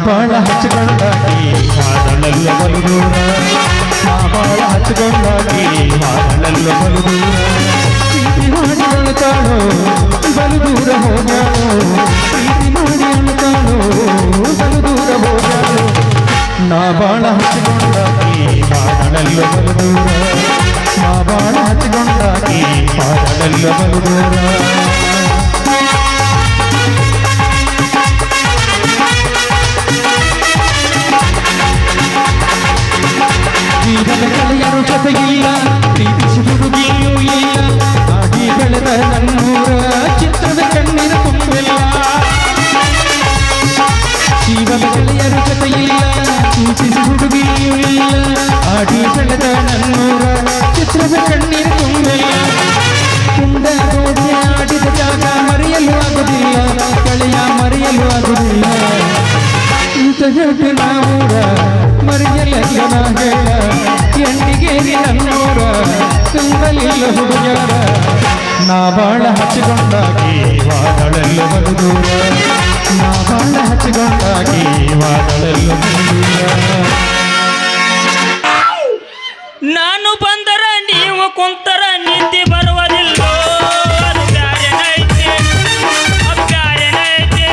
ಬಾಳ ಹಚ್ಚಗೊಂಡಾಗಿ ಹಾಡಲಲ್ಲ ಬಲು ದೂರ ನಾ ಬಾಳ ಹಚ್ಚಗೊಂಡಾಗಿ ಹಾಡಲಲ್ಲ ಬಲು ದೂರ ಪ್ರೀತಿ ಮಾಡಿ ಅಳುತ್ತಾಳೋ ಬಲು ದೂರ ಹೋಗ್ಯಾಳೋ ಪ್ರೀತಿ ಮಾಡಿ ಅಳುತ್ತಾಳೋ ಬಲು ದೂರ ಹೋಗ್ಯಾಳೋ ನಾ ಬಾಳ ಹಚ್ಚಗೊಂಡಾಗಿ ಹಾಡಲಲ್ಲ ಬಲು ದೂರ ನಾ ಬಾಳ ಹಚ್ಚಗೊಂಡಾಗಿ ಹಾಡಲಲ್ಲ ಬಲು ದೂರ ಯಾರು ಜೊತೆಗಿಲ್ಲ ಪ್ರೀತಿಸಿ ಹುಡುಗಿಯೂ ಇಲ್ಲ ಆಗಿ ಬೆಳೆದ ನನ್ನೂರ ಚಿತ್ರದ ಕಣ್ಣೀರ ತುಂಬಿಲ್ಲ ಜೀವನ ಗೆಳೆಯರು ಜೊತೆಗಿಲ್ಲ ಪ್ರೀತಿಸಿ ಹುಡುಗಿಯೂ ಇಲ್ಲ ಆಗಿ ಬೆಳೆದ ನನ್ನೂರ ಚಿತ್ರದ ಕಣ್ಣೀರ ತುಂಬಿಲ್ಲ ಕುಂದ ರೋಡೆ ಆಡಿದ ಜಾಗ ಮರೆಯಲು ಆಗುದಿಲ್ಲ ಗೆಳೆಯ ಮರೆಯಲು ಆಗುದಿಲ್ಲ ಇಂಥ ಜೊತೆ ನಾವೂರ ಮರೆಯಲ್ಲ ಹೇಳ ಎಣ್ಣಿಗೆ ನನ್ನೂರ ತುಂಬಲಿಲ್ಲ ಹುಡುಗ್ಯಾರ ನಾ ಬಾಳ ಹಚ್ಚಿಕೊಂಡಾಗಿ ವಾದಳೆಲ್ಲ ಬಲು ದೂರ ನಾ ಬಾಳ ಹಚ್ಚಿಕೊಂಡಾಗಿ ವಾದಳೆಲ್ಲ ಬಲು ದೂರ ನಾನು ಬಂದರ ನೀವು ಕುಂತರ ನಿದ್ದೆ ಬರುವುದಿಲ್ಲೋ ಅದು ಬ್ಯಾರೆನೈತೆ ಅದು ಬ್ಯಾರೆನೈತೆ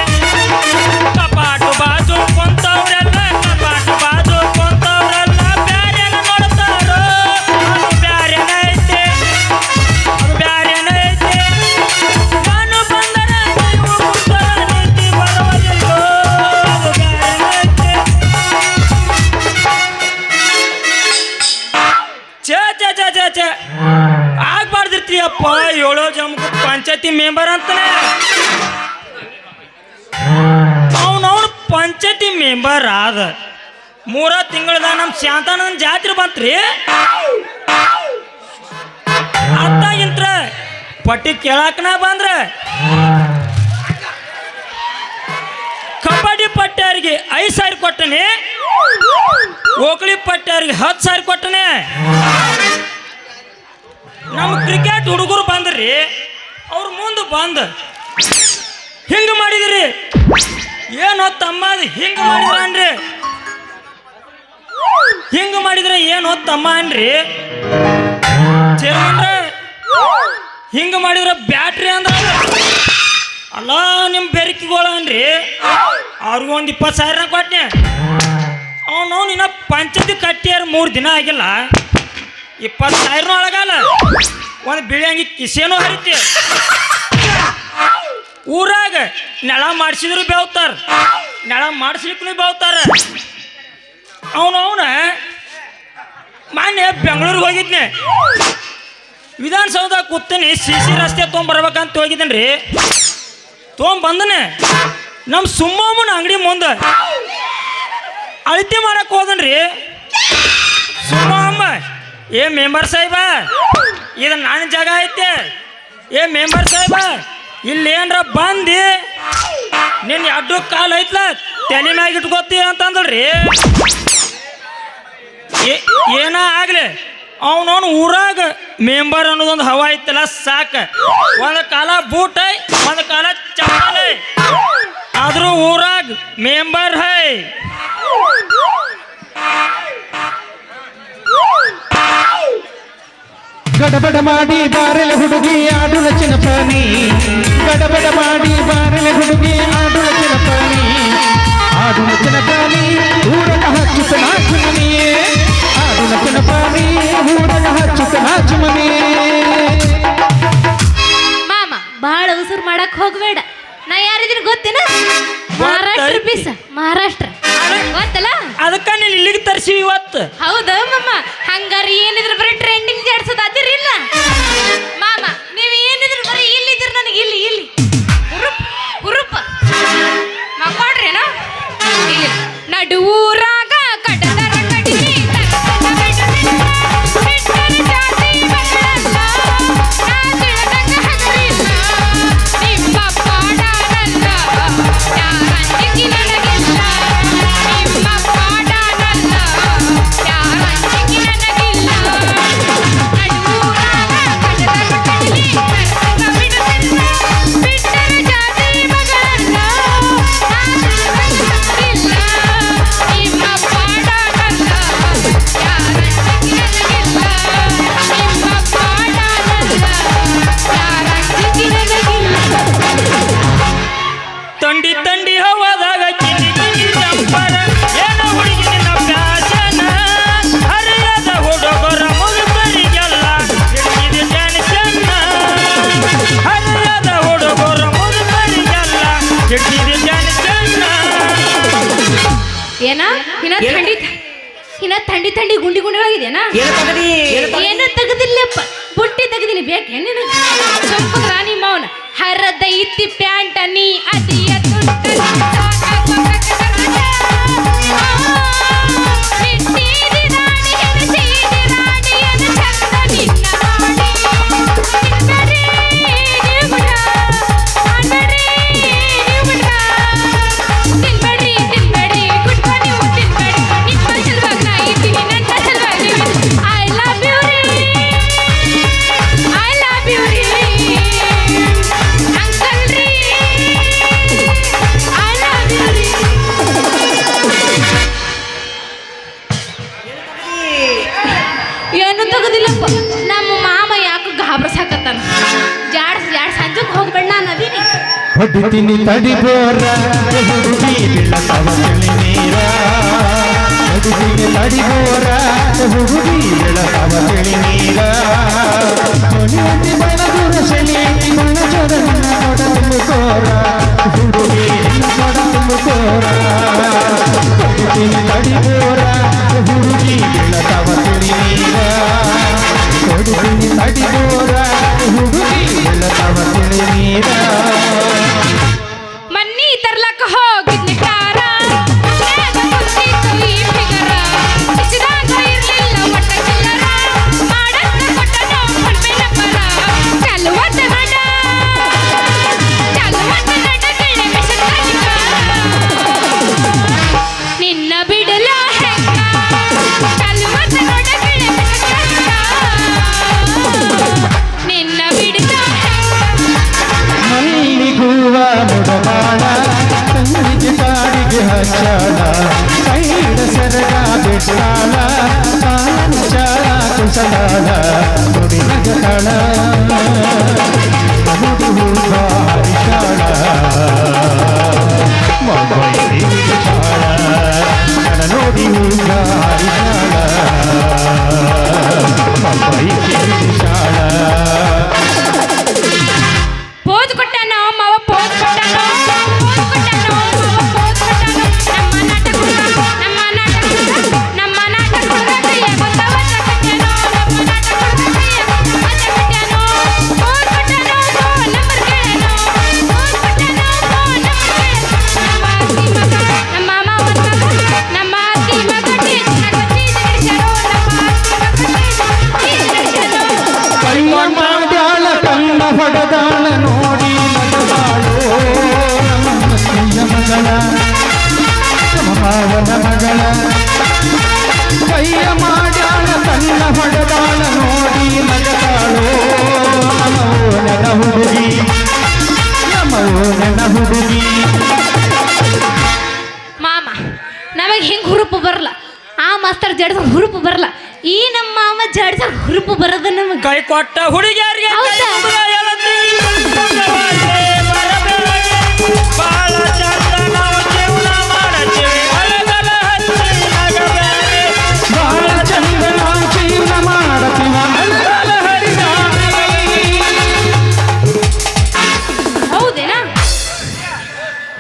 ಕಪಾಟು ಬಾಜು ಕುಂತವ್ರೆಲ್ಲ ಕಪಾಟು ಬಾಜು ಕುಂತವ್ರೆಲ್ಲ ಬ್ಯಾರೆನ ನೋಡ್ತಾರೋ ಅದು ಬ್ಯಾರೆನೈತೆ ಅದು ಬ್ಯಾರೆನೈತೆ ನಾನು ಬಂದರ ನೀವು ಕುಂತರ ನಿದ್ದೆ ಬರುವುದಿಲ್ಲೋ ಅದು ಬ್ಯಾರೆನೈತೆ ಛೇ ಆಗ್ಬಾರ್ದಿರ್ತೀಯಪ್ಪ ಏಳೋ ಜಮಕ ಪಂಚಾಯತಿ ಮೆಂಬರ್ ಅಂತಾನೆ ಅವನವನು ಪಂಚಾಯತಿ ಮೆಂಬರ್ ಆದ 3 ತಿಂಗಳದಾಗ ನಮ್ಮ ಶಾಂತಾನಂದ ಜಾತ್ರೆ ಬಂತ್ರಿ ಅತ್ತಾಗಿಂತ್ರ ಪಟ್ಟಿ ಕೇಳಾಕನ ಬಂದ್ರ ಕಬಡ್ಡಿ ಪಟ್ಟ್ಯಾರಿಗೆ 5,000 ಕೊಟ್ಟನೆ ಓಕಳಿ ಪಟ್ಟ್ಯಾರಿಗೆ 10,000 ಕೊಟ್ಟನೆ ನಮ್ಮ ಕ್ರಿಕೆಟ್ ಹುಡುಗರು ಬಂದ್ರಿ ಅವ್ರ ಮುಂದೆ ಬಂದು ಹಿಂಗೆ ಮಾಡಿದ್ರಿ ಏನೋ ತಮ್ಮ ಹಿಂಗೆ ಮಾಡಿದ್ರ ಅನ್ರಿ ಹಿಂಗೆ ಮಾಡಿದ್ರೆ ಏನೋ ತಮ್ಮ ಅನ್ರಿ ಚೇರ್ಮನ್ರ ಹಿಂಗೆ ಮಾಡಿದ್ರೆ ಬ್ಯಾಟ್ರಿ ಅಂದ್ರ ಅಲ್ಲ ನಿಮ್ಮ ಬೆರಕಿಗೋಳ ಅನ್ರಿ ಅವ್ರಿಗೂ ಒಂದು 20,000 ಕೊಟ್ಟನೆ ಅವನು ಇನ್ನ ಪಂಚಾಯತಿ ಕಟ್ಟಿಯಾರ 3 ದಿನ ಆಗಿಲ್ಲ 20,000 ಒಳಗಲ್ಲ ಒಂದು ಬಿಳಿಯಂಗಿ ಕಿಸೇನೂ ಹರಿತಿ ಊರಾಗ ನೆಳ ಮಾಡಿಸಿದ್ರು ಬೇವ್ತಾರ ನೆಳ ಮಾಡಿಸ್ಲಿಕ್ಕೂ ಬೇವ್ತಾರ ಅವನ ಮೊನ್ನೆ ಬೆಂಗಳೂರಿಗೆ ಹೋಗಿದ್ನೆ ವಿಧಾನಸೌಧ ಕೂತೀನಿ CC ರಸ್ತೆ ತೊಗೊಂಬರ್ಬೇಕಂತ ಹೋಗಿದ್ದೇನೆ ರೀ ತೊಗೊಂಬಂದನೆ ನಮ್ಮ ಸುಮ್ಮಮ್ಮನ ಅಂಗಡಿ ಮುಂದೆ ಅಳತೆ ಮಾಡಕ್ಕೆ ಹೋದನ್ರಿ ಸುಮ್ಮಮ್ಮ ಏ ಮೆಂಬರ್ ಸಾಹೇಬ ಇದು ನನ್ನ ಜಾಗ ಐತೆ ಏ ಮೆಂಬರ್ ಸಾಹೇಬ ಇಲ್ಲಿ ಏನರ ಬಂದು ನಿನ್ನ ಅಡ್ಡು ಕಾಲು ಐತ್ಲ ತಲೆ ಮ್ಯಾಗ ಇಟ್ಕೋತಿ ಅಂತಂದ್ರಿ ಏನ ಆಗ್ಲಿ ಅವನವನು ಊರಾಗ ಮೆಂಬರ್ ಅನ್ನೋದೊಂದು ಹವಾ ಐತಲ್ಲ ಸಾಕ ಒಂದು ಕಾಲ ಬೂಟ್ ಐ ಒಂದು ಕಾಲ ಚಪ್ಪಲ್ ಐ ಆದ್ರೂ ಊರಾಗ ಮೆಂಬರ್ ಹೈ ಗಡಬಡ ಮಾಡಿ ಬಾರೆಲೆ ಹುಡುಗಿ ಆಡುಲ ಚಿನ್ನಪಾನಿ ಗಡಬಡ ಮಾಡಿ ಬಾರೆಲೆ ಹುಡುಗಿ ಆಡುಲ ಚಿನ್ನಪಾನಿ ಆಡುಲ ಚಿನ್ನಪಾನಿ ಊರಗ ಹಚ್ಚುತ್ತ ನಾಚು ಮನಿಯೇ ಆಡುಲ ಚಿನ್ನಪಾನಿ ಊರಗ ಹಚ್ಚುತ್ತ ನಾಚು ಮನಿಯೇ ಮಾಮ ಬಾಳ ಉಸುರು ಮಾಡಕ್ ಹೋಗ್ಬೇಡ ನಾ ಯಾರಿದ್ದೀನಿ ಗೊತ್ತೇನ ಮಹಾರಾಷ್ಟ್ರ ಪೀಸ ಮಹಾರಾಷ್ಟ್ರ ಗೊತ್ತಲ್ಲ ಅದಕ್ಕ ನೀನು ಇಲ್ಲಿಗೆ ತರಿಸಿವಿ ಇವತ್ತು ಹೌದಾ ಮಾಮ ಹಂಗಾರೆ ಏನಿದ್ರು ಬರೀ ಟ್ರೆಂಡಿಂಗ್ ಜಾಡ್ಸೋದು ಅದಿರಿಲ್ಲ ಮಾಮ ನೀವು ಏನಿದ್ರು ಬರೀ ಇಲ್ಲಿದ್ರು ನನಗೆ ಇಲ್ಲಿ ಇಲ್ಲಿ ಹುರುಪ್ ಹುರುಪ್ ಮಕ್ಕೊಡ್ರೇನೋ ಇಲ್ಲಿ ನಡುವೂರಾಗ ಕಡದರ ಕಡಿಮೆ ಇನ್ನ ಥಂಡಿ ಇನ್ನ ಥಂಡಿ ಥಂಡಿ ಗುಂಡಿ ಗುಂಡಿಗಳಾಗಿದೆನಾ ಏನು ತಗದಿ ಏನು ತೆಗದಿಲ್ಲಪ್ಪ ಬುಟ್ಟಿ ತೆಗದಿನಿ ಬೇಕೆ ನಿನಗೆ ಚಂಪದ ನಿಮ್ಮ ಅವನ ಹರದ ಇತ್ತಿ ಪ್ಯಾಂಟ ನೀ ಅದಿಯ ಏನು ತಗದಿಲ್ಲಪ್ಪ ನಮ್ಮ ಮಾಮ ಯಾಕೆ ಗಾಬ್ರಸಾಕತ್ತಾನ ಜಾಡ್ ಸಂಜೆಗೆ ಹೋಗ್ಬೇಡ ನಾನು ಅದೀನಿ ಹೊಡಿತೀನಿ ತಡಿಬೋರ ಹುಡುಗಿ ಬೀಳತಾವ ತಿಳಿ ನೀರ ಹೊಡಿತೀನಿ ತಡಿಬೋರ ಹುಡುಗಿ ಬೀಳತಾವ ತಿಳಿ ನೀರ ಹೊಳೆಯಂತೆ ಬಣ ದೂರ ಸೆಳಿ ಬಣ ಚೋರ ನಿನ್ನ ಕೊಡ ತುಂಬುಕೋರ ಹುಡುಗಿ ನಿನ್ನ ಕೊಡ ತುಂಬುಕೋರ ಹೊಡಿತೀನಿ ತಡಿಬೋರ ಹುಡುಗಿ ಬೀಳತಾವ ತಿಳಿ ನೀರ ಹೊಡಿತೀನಿ ತಡಿಬೋರ ಹುಡುಗಿ ಬೀಳತಾವ ತಿಳಿ ನೀರ ಮನ್ನಿ ತರ್ಲಕ್ಕ ಹೋಗಿದ್ನಿ ಕಾರ ಈ ಫಿಗರ ಇಷ್ಟದಾಗ ಇರ್ಲಿಲ್ಲ ಒಟ್ಟ ಚಿಲ್ಲರ ಮಾಡಕ್ಕ ಕೊಟ್ಟನೋ ಕಣ್ಮೆನ ಪರ ಚಲುವತ್ತ ನಡ ಗಿಳ್ಳೆ ಮೆಷಕಾಗಿ ನಿನ್ನ ಬಿಡಲ ಹೆಂಗ ಚಲುವತ್ತ ನಡ ಗಿಳ್ಳೆ ಮೆಷಕಾಗಿ ನಿನ್ನ ಬಿಡಲ ಮಲ್ಲಿಗೂವ ಮುಡಮಾಳ ತಂಗಿಗೆ ಕಾಡಿಗೆ ಹಚ್ಚಾಳ ಕೈಡ ಸರಗ ಬಿಟ್ಟಾಳ ಕಾಂಚಾಳ ಕುಸಲಾಳ ನುಡಿನಗ ತಳ ನುಡಿ ಹೂವ ಹರಿಶಾಳ ಮೊಬೈಲಿ ವಿಚಾಳ ನನ್ನ ನೋಡಿ ಹೂವ ಹರಿಶಾಳ ಮೊಬೈಲಿ ವಿಚಾಳ ಪೋದ್ ಕೊಟ್ಟಾನೋ ಮಾವ ಪೋದ್ ಕೊಟ್ಟಾನೋ ನಮ್ಮ ನಾಟಕ ಕೈಯ ಗೊತ್ತವ ಕಟ್ಟಾನೋ ಪೋದ್ ಕೊಟ್ಟಾನೋ ನಂಬರ್ ಕೇಳನೋ ಪೋದ್ ಕೊಟ್ಟಾನೋ ನಮ್ಮ ಮಾಮ ನಮ್ಮ ಅತ್ತಿ ಮಗ ಕೈಯ ಮಾಡ್ಯಾಳ ಕಣ್ಣ ಹೊಡೆದಾಳ ನೋಡಿ ನಗದಾಳು ನಮ್ಮ ಅತ್ತಿಯ ಮಗಳ ನಮ್ಮ ಮಾವನ ಮಗಳ ಕೈಯ ಮಾಡ್ಯಾಳ ಕಣ್ಣ ಹೊಡೆದಾಳ ನೋಡಿ ನಗದಾಳು ನಮ್ಮ ಓನನ ಹುಡುಗಿ ನಮ್ಮ ಓನನ ಹುಡುಗಿ ಮಾಮ ನಮಗೆ ಹಿಂಗೆ ಹುರುಪು ಬರಲ್ಲ ಆ ಮಾಸ್ತರ್ ಜಡ್ಸ ಹುರುಪು ಬರಲ್ಲ ಈ ನಮ್ಮ ಮಾಮ ಜಡ್ಸ ಹುರುಪು ಬರೋದು ನಮಗೆ ಕೈ ಕೊಟ್ಟ ಹುಡುಗಿಯರಿಗೆ ಬಾಳ ಚಂದ ನಾವು ಜೀವನ ಮಾಡತ್ತೇವೆ ಅಳಗಲ ಹಚ್ಚಿ ನಗಬೇಡಿ ಬಾಳ ಚಂದ ನಾವು ಜೀವನ ಮಾಡತೀವ ಅಳಗಲ ಹರಿದಾಡಿ ಹೌದೇನಾ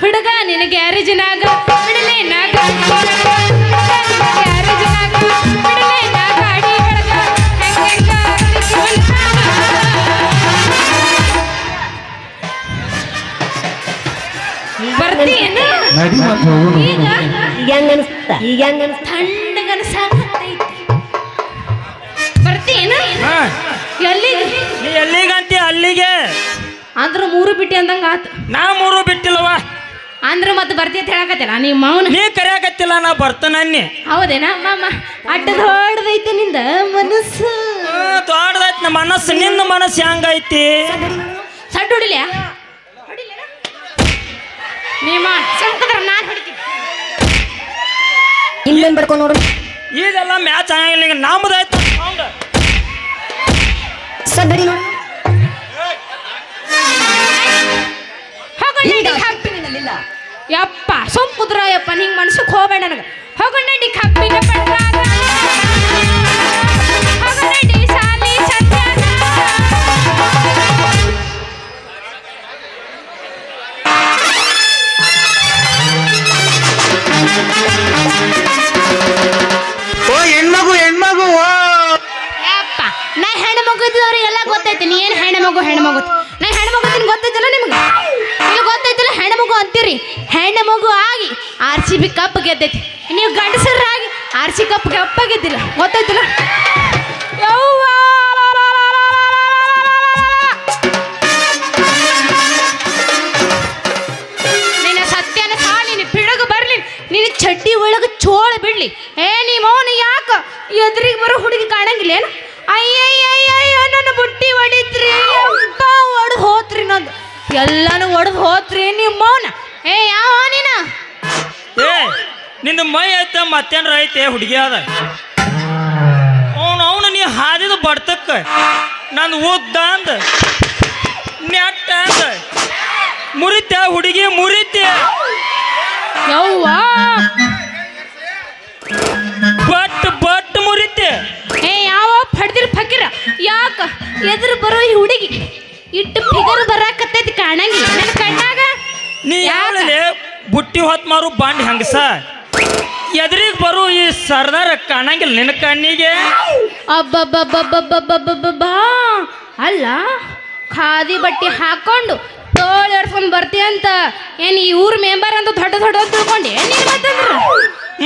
ಹುಡುಗ ನಿನ್ನ ಗ್ಯಾರೇಜಿನಾಗ ಬಿಡಲೇನಾಗ ಗ್ಯಾರೇಜಿನಾಗ ಬಿಡಲೇನಾಗ ಗಾಡಿ ಒಳಗ ಹೆಂಗೆಂಗ ಬರ್ತೀಯೇನು ನಡಿ ಮತ್ತೆ ಹೋಗೋಣ ಈಗ ಈಗ ಹೆಂಗ ತಣ್ಣಗನಸಾಕತ್ತೈತಿ ಬರ್ತೀಯೇನು ಹಾ ಎಲ್ಲಿಗೆ ನೀ ಎಲ್ಲಿಗಂತಿ ಅಲ್ಲಿಗೆ ಅಂದ್ರ ಮೂರು ಬಿಟ್ಟಿ ಅಂದಂಗ ಆತು ನಾ ಮೂರು ಬಿಟ್ಟಿಲ್ಲವ ಅಂದ್ರ ಮತ್ತೆ ಬರ್ತೀಯಂತ ಹೇಳಕತ್ತೇನ ನಿಮ್ಮ ಮೌನ ನೀ ಕರೆಯಾಕತ್ತಿಲ್ಲ ನಾ ಬರ್ತನನ್ನಿ ಹೌದೇನಾ ಮಾಮ ಅಡ್ಡದ ಹೊಡೆದೈತೆ ನಿಂದ ಮನಸ್ಸು ದೊಡ್ಡದಾಯ್ತು ನಮ್ಮ ಮನಸ್ಸು ನಿನ್ನ ಮನಸ್ಸು ಹೆಂಗೈತಿ ಸಡ್ಡು ಹೊಡಿಲ್ಯಾ ನೀಮ ಸಂಕದ್ರ ನಾನು ಹೊಡಿತೀನಿ ಇನ್ನೇನ್ ಬಡ್ಕೊಂಡು ನೋಡು ಈಗೆಲ್ಲ ಮ್ಯಾಚ್ ಆಗಂಗಿಲ್ಲ ಈಗ ನಮ್ದಾಯ್ತು ಸೌಂಡ್ ಸರಿ ನೋಡು ಯಪ್ಪ ಸುಮ್ ಕುದ್ರಯಪ್ಪ ನಿಂಗೆ ಮನ್ಸಕ್ಕೆ ಹೋಗ್ಬೇಡ ನನಗೆ ಹೋಗೊಂಡಿ ಕಪ್ಪಿನ ಪಟ್ರಾಗ ಹೋಗೊಂಡಿ ಸಾಲಿ ಸತ್ಯಾಗ ಹೆಣ್ಣು ಮಗು ಇದ್ದವ್ರಿಗೆಲ್ಲ ಗೊತ್ತೈತಿ. ನೀ ಏನು ಹೆಣ್ಣು ಮಗು ನಾ ಹೆಣ್ಣು ಮಗು ತಿನ್ ಗೊತ್ತೈತಿಲ್ಲ ನಿಮ್ಗೆ? ಇಲ್ಲಿ ಗೊತ್ತೈತಿಲ್ಲ ಹೆಣ್ಣು ಮಗು ಅಂತೀರಿ. ಹೆಣ್ಣು ಮಗು ಆಗಿ RCB ಕಪ್ ಗೆದ್ದೈತಿ. ನೀವು ಗಂಡಸರಾಗಿ RC ಕಪ್ ಕಪ್ಪ ಗೆದ್ದಿಲ್ಲ, ಗೊತ್ತೈತಿಲ್ಲ? ಯವ್ವಾ ನಿನ್ನ ಸತ್ಯನ ಸಾಲಿನಿ ಪಿಡಗು ಬರ್ಲಿ, ನಿನ್ನ ಚಡ್ಡಿ ಒಳಗೆ ಚೋಳ ಬಿಡ್ಲಿ. ನೀ ಮೌನ ಯಾಕ ಎದುರಿಗೆ ಬರೋ ಹುಡುಗಿ ಕಾಣಂಗಿಲ್ಲ ಏನು? ಅಯ್ಯಯ್ಯಯ್ಯಯ್ಯ ನನ್ನ ಬುಟ್ಟಿ ಹೊಡಿತ್ರಿ, ಅಪ್ಪ ಒಡೆದು ಹೋತ್ರಿ, ನಂದು ಎಲ್ಲಾನು ಒಡೆದು ಹೋತ್ರಿ. ನಿಮ್ಮ ಮೌನ ಯಾವ ನೀನ? ನಿಂದು ಮೈ ಐತೆ ಮತ್ತೇನ್ರ ಐತೆ ಹುಡುಗಿ ಅದ. ಅವನು ನೀ ಹಾದಿದ ಬಡ್ತಕ್ಕ ನಂದು ಉದ್ದ ಅಂದ ನೆಟ್ಟ ಅಂದ ಮುರಿತ ಹುಡುಗಿ ಮುರಿತೆ. ಯವ್ವಾ ಬಟ್ ಮುರಿತೆ. ಯಾವ ಫಡ್ದಿರ್ ಫಕೀರ ಯಾಕ ಎದುರು ಬರೋ ಈ ಹುಡುಗಿ ಇಟ್ಟು ಫಿಗರ್ ಬರಾಕತ್ತೈತಿ ಕಾಣಂಗಿಲ್ಲ ನನ್ನ ಕಣ್ಣಾಗ. ನೀ ಯಾವಳೆ ಬುಟ್ಟಿ ಹೊತ್ ಮಾರು ಬಾಂಡ್ ಹಂಗಸ ಎದುರಿಗೆ ಬರು ಈ ಸರ್ದಾರ ಕಾಣಂಗಿಲ್ಲ ನಿನ್ನ ಕಣ್ಣಿಗೆ. ಅಬ್ಬಬ್ಬಬ್ಬಬ್ಬಬ್ಬಬ್ಬಬ್ಬಾ ಅಲ್ಲ, ಖಾದಿ ಬಟ್ಟೆ ಹಾಕೊಂಡು ತೋಳು ಎಡ್ಸ್ಕೊಂಡ್ ಬರ್ತೀಯಂತ ಏನ್ ಈ ಊರ್ ಮೆಂಬರ್ ಅಂತ ದೊಡ್ಡ ದೊಡ್ಡ ತಿಳ್ಕೊಂಡೆ ನೀನು?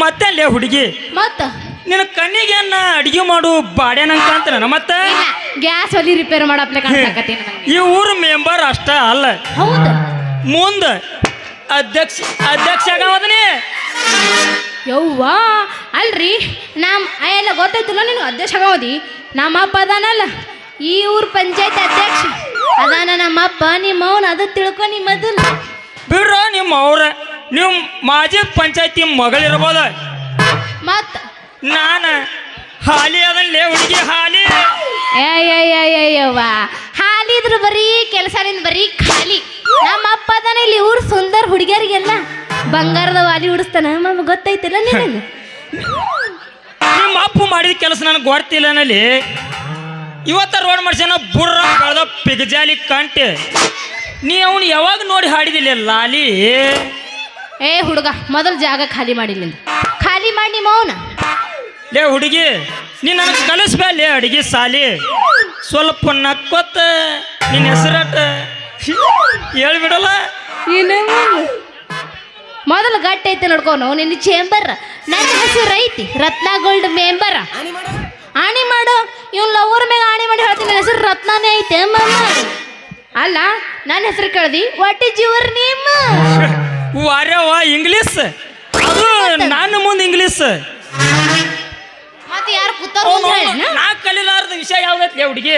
ಮತ್ತೆ ಅಲ್ಲೇ ಹುಡುಗಿ ಮತ್ತ ನಿನ್ನ ಕಣ್ಣಿಗೆ ಅಡಿಗೆ ಮಾಡು ಬಾಡ್ಯಾನಂತ ಅಂತಾನ. ಮತ್ತೆ ಗ್ಯಾಸ್ ಒಲಿ ರಿಪೇರ್ ಮಾಡಪ್ಲೆ ಕಾಣ್ಸಕತ್ತೀನಿ ನಂಗೆ. ಈ ಊರ ಮೆಂಬರ್ ಅಷ್ಟ ಅಲ್ಲ, ಹೌದು ಮುಂದ ಅಧ್ಯಕ್ಷ ಆಗವದನಿ. ಯವ್ವಾ ಅಲ್ರಿ ಎಲ್ಲ ಗೊತ್ತಾಯ್ತಿಲ್ಲ ನಿನಗೆ? ಅಧ್ಯಕ್ಷ ಆಗವದಿ ನಮ್ಮಪ್ಪ ಅದಾನಲ್ಲ ಈ ಊರ್ ಪಂಚಾಯತ್ ಅಧ್ಯಕ್ಷ ಅದಾನ ನಮ್ಮಪ್ಪ. ನಿಮ್ಮ ಅವನು ಅದು ತಿಳ್ಕೊ. ನಿಮ್ಮ ಮೊದಲು ಬಿಡ್ರ ನಿಮ್ಮ ಅವ್ರ ನೀವು ಮಾಜಿ ಪಂಚಾಯತಿ ಮಗಳಿರ್ಬೋದ. ಮತ್ತ ನಾನು ಹಾಲಿ ಅದನ್ಲೇ ಹುಡುಗಿ ಹಾಲಿ. ಏಯ್ಯವ್ವ ಹಾಲಿದ್ರು ಬರೀ ಕೆಲಸದಿಂದ ಬರೀ ಖಾಲಿ. ನಮ್ಮ ಅಪ್ಪ ಅದಾನ ಇಲ್ಲಿ ಊರು ಸುಂದರ ಹುಡುಗಿಯರಿಗೆಲ್ಲ ಬಂಗಾರದ ವಾಲಿ ಉಡಿಸ್ತಾನ. ಗೊತ್ತೈತಿಲ್ಲ ನಿನಗೆ? ನಿಮ್ಮ ಅಪ್ಪ ಮಾಡಿದ ಕೆಲಸ ನನಗೆ ಗೊತ್ತಿಲ್ಲ ನಲ್ಲಿ. ಇವತ್ತ ರೋಡ್ ಮಾಡ್ಸ್ಯಾನ ಬುರ್ರ ಕಳೆದ ಪಿಗಜಾಲಿ ಕಂಟೆ. ನೀ ಅವನು ಯಾವಾಗ ನೋಡಿ ಹಾಡಿದಿಲ್ಲ ಲಾಲಿ? ಹುಡುಗ ಮೊದಲು ಜಾಗ ಖಾಲಿ ಮಾಡಿಲ್ಲ, ಖಾಲಿ ಮಾಡಿ ನಿಮ್ಮ ಅವನ. ಲೇ ಹುಡುಗಿ ನೀ ನನಗೆ ಕಲಿಸ್ಬೇಲೆ ಅಡಿಗೆ ಸಾಲಿ. ಸ್ವಲ್ಪ ನಕ್ಕೊತ್ತ ನಿನ್ನ ಹೆಸರಾಟ ಹೇಳ್ಬಿಡಲ್ಲ. ಮೊದಲು ಗಟ್ಟಿ ಐತೆ ನೋಡ್ಕೋನು ನಿನ್ನ ಚೇಂಬರ್. ನನ್ನ ಹೆಸರು ಐತಿ ರತ್ನ ಗೋಲ್ಡ್ ಮೆಂಬರ್. ಆಣಿ ಮಾಡು ಇವ್ನು ಲವರ್ ಮ್ಯಾಗ ಆಣಿ ಮಾಡಿ ಹೇಳ್ತೀನಿ. ನನ್ನ ಹೆಸರು ರತ್ನಾನೇ ಐತೆ ಮಮ್ಮ. ಅಲ್ಲ ನನ್ನ ಹೆಸರು ಕೇಳ್ದಿ ವಾಟ್ ಇಸ್ ಯುವರ್ ನೇಮ್? ವಾರ್ಯವ ಇಂಗ್ಲೀಷ್ ಅದು ನಾನು ಮುಂದೆ ಇಂಗ್ಲೀಷ್. ಮತ್ತೆ ಯಾರು ಕೂತಾರ? ನಾ ಕಲಿಲಾರ್ದ ವಿಷಯ ಯಾವ್ದೈತಿ ಹುಡುಗಿ?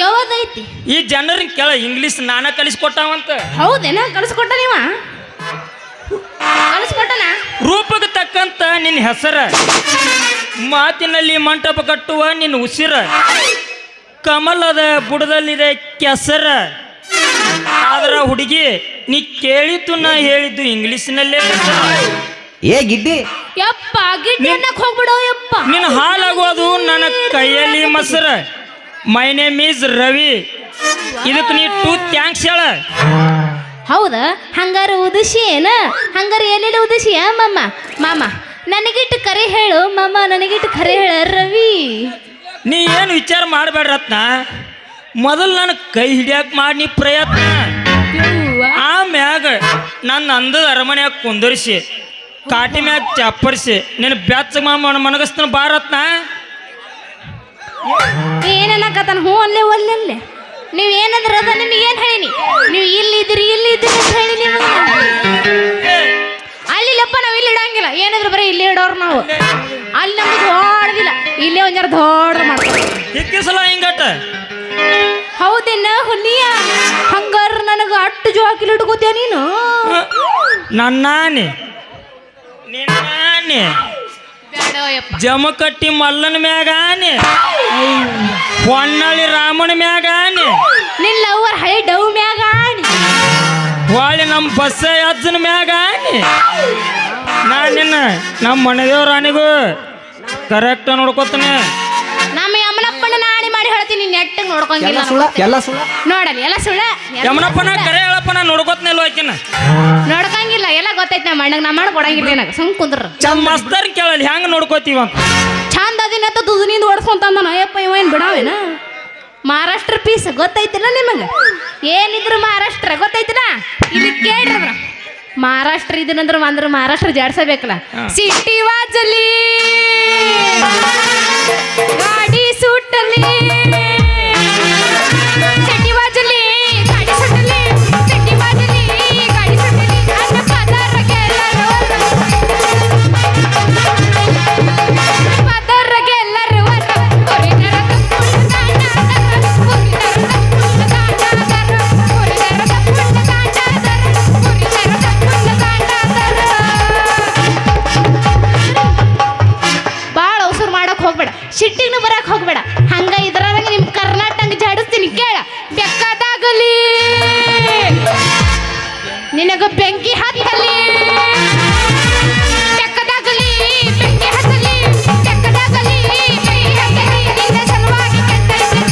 ಯಾವ್ದೈತಿ? ಈ ಜನರಿಗೆ ಕೇಳ ಇಂಗ್ಲೀಷ್ ನಾನ ಕಲಿಸ್ಕೊಟ್ಟಾವಂತ. ಹೌದೇನ? ಕಲಿಸ್ಕೊಟ್ಟ ನೀವ? ಕಲಿಸ್ಕೊಟ್ಟನ? ರೂಪಕ್ಕೆ ತಕ್ಕಂತ ನಿನ್ನ ಹೆಸರ, ಮಾತಿನಲ್ಲಿ ಮಂಟಪ ಕಟ್ಟುವ ನಿನ್ನ ಉಸಿರ, ಕಮಲದ ಬುಡದಲ್ಲಿದೆ ಕೆಸರ. ಆದ್ರ ಹುಡುಗಿ ನೀ ಕೇಳಿದ್ದು ನಾ ಹೇಳಿದ್ದು ಇಂಗ್ಲೀಷ್ನಲ್ಲೇ. ಗಿಡ್ಡಿ ಯಪ್ಪ ಗಿಡ್ಡಿ ಅನ್ನಕ್ ಹೋಗ್ಬಿಡೋ ಯಪ್ಪ. ನಿನ್ನ ಹಾಲಾಗೋದು ನನ್ನ ಕೈಯಲ್ಲಿ ಮೊಸರ. My name is Ravi. ಇದಕ್ಕೆ ನೀ ಟೂ ಥ್ಯಾಂಕ್ಸ್ ಹೇಳ. ಹೌದಾ? ಹಂಗಾರ ಉದಿಸಿ ಏನ? ಹಂಗಾರ ಎಲ್ಲೆಲ್ಲಿ ಉದಿಸಿ ಮಾಮ? ಮಾಮ ನನಗಿಟ್ಟು ಕರೆ ಹೇಳು ಮಾಮ, ನನಗಿಟ್ಟು ಕರೆ ಹೇಳ ರವಿ. ನೀ ಏನು ವಿಚಾರ ಮಾಡಬೇಡ ರತ್ನ. ಮೊದಲು ನನ್ನ ಕೈ ಹಿಡಿಯಕ್ಕೆ ಮಾಡಿ ನೀ ಪ್ರಯತ್ನ. ಆಮ್ಯಾಗ ನನ್ನ ಅಂದದ ಅರಮನೆಯಾಗ ಕುಂದರಿಸಿ ಕಾಟಿ ಮ್ಯಾಗ ಚಪ್ಪರಿಸಿ ನಿನ್ನ ಬೆಚ್ಚ ಮನಗಸ್ತನ ಬಾರತ್ನ. ಏನನ್ನಕತ್ತಾನ? ಹ್ಞೂ ಅಲ್ಲೇ ಒಲ್ಲೆ ನೀವು ಏನಂದ್ರೆ ಅದ ನಿಮ್ಗೆ ಏನು ಹೇಳಿನಿ? ನೀವು ಇಲ್ಲಿದ್ದೀರಿ ಅಂತ ಹೇಳಿ ನೀವು ಅಲ್ಲಿಲ್ಲಪ್ಪ. ನಾವು ಇಲ್ಲಿ ಇಡಂಗಿಲ್ಲ, ಏನಾದ್ರು ಬರೀ ಇಲ್ಲಿ ಇಡೋರು ನಾವು. ಅಲ್ಲಿ ನಮ್ಗೆ ದೊಡ್ಡದಿಲ್ಲ, ಇಲ್ಲೇ ಒಂದ್ ಜರ ದೊಡ್ಡ ಮಾಡ್ತಾರೆ. ಹಿಕ್ಕಿಸಲ ಹಿಂಗಟ್ಟ. ಹೌದೇನ ಹುಲಿಯ? ಹಂಗಾರ ನನಗೆ ಅಟ್ಟು ಜೋಕಿಲ್ ಇಟ್ಕೋತೀಯ ನೀನು? ನನ್ನಾನೆ ಜಮಕಟ್ಟಿ ಮಲ್ಲನ ಮ್ಯಾಗಾನೆ, ಹೊನ್ನಳ್ಳಿ ರಾಮನ ಮ್ಯಾಗಾನೆ, ನಿನ್ನ ಲವರ್ ಹಳಿ ಡವ್ ಮ್ಯಾಗಾನೆ, ಹೊಳ್ಳಿ ನಮ್ಮ ಬಸ್ಸ ಅಜ್ಜನ ಮ್ಯಾಗಾನೆ. ನಮ್ಮ ಮನೆದೇವ್ರ ಆನೆಗೂ ಕರೆಕ್ಟ್ ನೋಡ್ಕೊತಾನೆ. ನಮ್ಮ ಯಮನಪ್ಪನ ನಾಣಿ ಮಾಡಿ ಹೇಳ್ತೀನಿ, ನೆಟ್ಟಿಗೆ ನೋಡ್ಕೊಂಗಿಲ್ಲ. ನೋಡಲಿ ಎಲ್ಲ ಸುಳ್ಳ. ಯಮನಪ್ಪನ ಕರೆ ಹೇಳಪ್ಪ, ನಾ ನೋಡ್ಕೊತನಿಲ್ವ ಆಕಿನ ನೋಡ್ಕಂಗಿಲ್ಲ. ಎಲ್ಲ ಗೊತ್ತೈತಿ ನಮ್ಮ ಅಣ್ಣಗೆ. ನಮ್ಮ ಅಣ್ಣ ಕೊಡಂಗಿಲ್ಲ ನನಗೆ. ಸುಮ್ ಕುಂದ್ರ ಮಸ್ತರ್ ಕೇಳಲಿ ಹೆಂಗ ನೋಡ್ಕೋತೀವ ಅಂತ. ಚಂದ ಅದಿನತ್ತ ದುನಿಂದ ಓಡಿಸ್ಕೊಂತ ಅಯ್ಯಪ್ಪ ಇವ ಏನು ಬಿಡಾವೇನ? ಮಹಾರಾಷ್ಟ್ರ ಪೀಸ್ ಗೊತ್ತೈತಿಲ್ಲ ನಿಮಗೆ? ಏನಿದ್ರು ಮಹಾರಾಷ್ಟ್ರ ಗೊತ್ತೈತಿಲ್ಲ? ಇಲ್ಲಿ ಕೇಳ್ರದ್ರ ಮಹಾರಾಷ್ಟ್ರ ಇದನ್ನಂದ್ರೆ ಅಂದ್ರೆ ಮಹಾರಾಷ್ಟ್ರ ಜಾಡ್ಸಬೇಕಲ್ಲ. ಸಿಟಿ ವಾಜಲಿ ಗಾಡಿ ಸುಟ್ಟಲಿ, ಸಿಟಿ ವಾಜಲಿ ಗಾಡಿ ಸುಟ್ಟಲಿ, ಸಿಟಿ ವಾಜಲಿ ಗಾಡಿ ಸುಟ್ಟಲಿ, ಅನ್ನ ಪದರಗೆಲ್ಲರೂ ಪದರಗೆಲ್ಲರೂ ಬಾಳ ಅವಸರ ಮಾಡಕ್ ಹೋಗ್ಬೇಡ, ಸಿಟ್ಟಿಗೂ ಬರಕ್ ಹೋಗ್ಬೇಡ. ಹಂಗ ಇದ್ರಾಗ ನಿಮ್ ಕರ್ನಾಟಕ ಜಾಡಿಸ್ತೀನಿ ಕೇಳ. ಬೆಕ್ಕದಾಗಲಿ ನಿನಗ ಬೆಂಕಿ ಹತ್ತಲಿ, ಬೆಕ್ಕದಾಗಲಿ ಬೆಂಕಿ ಹತ್ತಲಿ, ಬೆಕ್ಕದಾಗಲಿ ಬೆಂಕಿ ಹತ್ತಲಿ, ನಿನ್ನ ಸಲುವಾಗಿ ಕೆಟ್ಟೈತೆ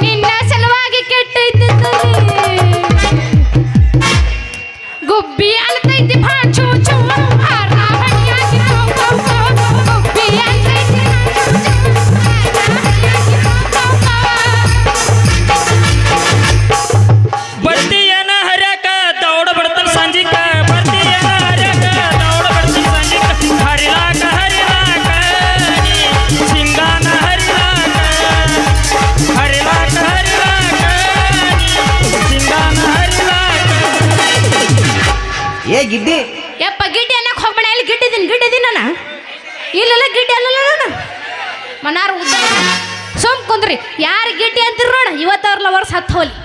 ನಿನ್ನ ಸಲುವಾಗಿ ಕೆಟ್ಟೈತೆ ಗುಬ್ಬಿ ಅಲ್ತೈತಿ ಭಾಚು ಚು ಹಾರ ಹಣಿಯಾಗಿ ಗುಬ್ಬಿ ಅಲ್ತೈತಿ ಬರ್ತೀಯನ ಹರ್ಯಾಕ ದೌಡ ಬಿಡ್ತಾನ ಸಂಜಿಕ, ಬರ್ತೀಯನ ಹರ್ಯಾಕ ದೌಡ ಬಿಡ್ತಾನ ಸಂಜಿಕ, ಹರಿಲಾಕ ಹರಿಲಾಕ ನೀ ಸಿಂಗಾನ ಹರಿಲಾಕ, ಹರಿಲಾಕ ಹರಿಲಾಕ ನೀ ಸಿಂಗಾನ ಹರಿಲಾಕ. ಏ ಗಿಡ್ಡಿ, ಯಪ್ಪ ಗಿಡ್ಡಿ ಅನ್ನಕ್ ಹೋಗ್ಬೇಡ. ಇಲ್ಲಿ ಗಿಡ್ಡಿದ್ದೀನಿ ನಾನು, ಇಲ್ಲೆಲ್ಲ ಗಿಡ್ಡಿ ಅಲ್ಲಲ್ಲ ನಾನು ಮನಾರು ಉದ್ದ. ಸೋಮ್ ಕುಂದ್ರಿ, ಯಾರು ಗಿಡ್ಡಿ ಅಂತೀರ ನೋಡ, ಇವತ್ತವ್ರಲ್ಲ ವರ್ಷ ಹತ್ತು ಹೋಲಿ.